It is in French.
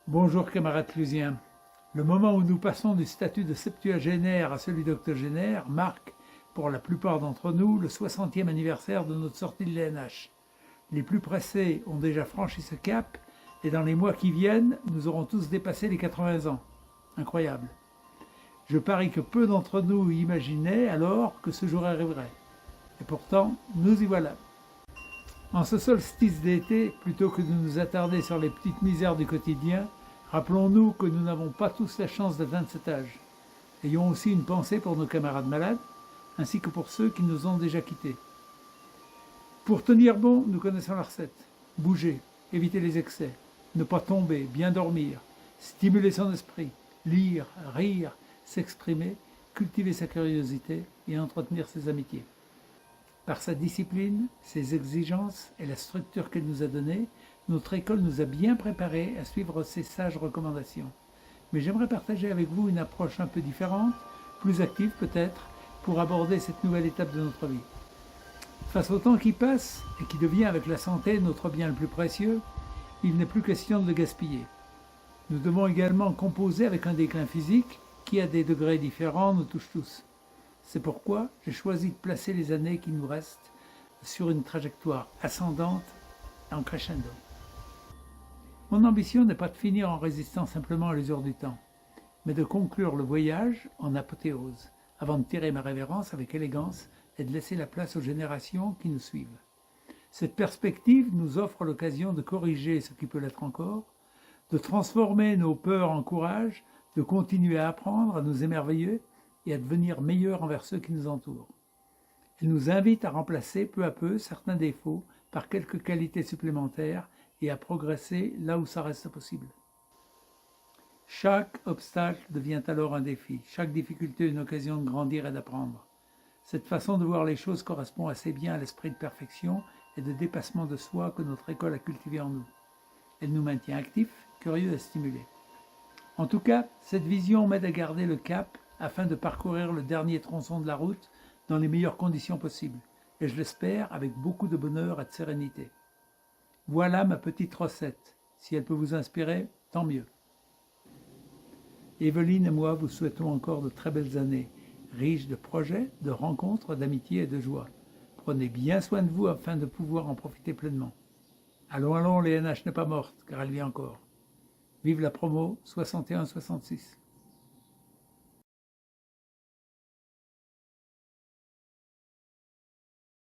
Bonjour camarades clusiens. Le moment où nous passons du statut de septuagénaire à celui d'octogénaire marque, pour la plupart d'entre nous, le 60e anniversaire de notre sortie de l'ENH. Les plus pressés ont déjà franchi ce cap, et dans les mois qui viennent, nous aurons tous dépassé les 80 ans. Incroyable. Je parie que peu d'entre nous imaginaient alors que ce jour arriverait. Et pourtant, nous y voilà. En ce solstice d'été, plutôt que de nous attarder sur les petites misères du quotidien, rappelons-nous que nous n'avons pas tous la chance d'atteindre cet âge. Ayons aussi une pensée pour nos camarades malades, ainsi que pour ceux qui nous ont déjà quittés. Pour tenir bon, nous connaissons la recette. Bouger, éviter les excès, ne pas tomber, bien dormir, stimuler son esprit, lire, rire, s'exprimer, cultiver sa curiosité et entretenir ses amitiés. Par sa discipline, ses exigences et la structure qu'elle nous a donnée, notre école nous a bien préparés à suivre ces sages recommandations. Mais j'aimerais partager avec vous une approche un peu différente, plus active peut-être, pour aborder cette nouvelle étape de notre vie. Face au temps qui passe et qui devient avec la santé notre bien le plus précieux, il n'est plus question de le gaspiller. Nous devons également composer avec un déclin physique qui, à des degrés différents, nous touche tous. C'est pourquoi j'ai choisi de placer les années qui nous restent sur une trajectoire ascendante en crescendo. Mon ambition n'est pas de finir en résistant simplement à l'usure du temps, mais de conclure le voyage en apothéose, avant de tirer ma révérence avec élégance et de laisser la place aux générations qui nous suivent. Cette perspective nous offre l'occasion de corriger ce qui peut l'être encore, de transformer nos peurs en courage, de continuer à apprendre, à nous émerveiller et à devenir meilleurs envers ceux qui nous entourent. Elle nous invite à remplacer peu à peu certains défauts par quelques qualités supplémentaires et à progresser là où ça reste possible. Chaque obstacle devient alors un défi, chaque difficulté une occasion de grandir et d'apprendre. Cette façon de voir les choses correspond assez bien à l'esprit de perfection et de dépassement de soi que notre école a cultivé en nous. Elle nous maintient actifs, curieux et stimulés. En tout cas, cette vision m'aide à garder le cap afin de parcourir le dernier tronçon de la route dans les meilleures conditions possibles, et je l'espère avec beaucoup de bonheur et de sérénité. Voilà ma petite recette. Si elle peut vous inspirer, tant mieux. Evelyne et moi vous souhaitons encore de très belles années, riches de projets, de rencontres, d'amitié et de joie. Prenez bien soin de vous afin de pouvoir en profiter pleinement. Allons, allons, l'ENH n'est pas morte, car elle vit encore. Vive la promo 61-66.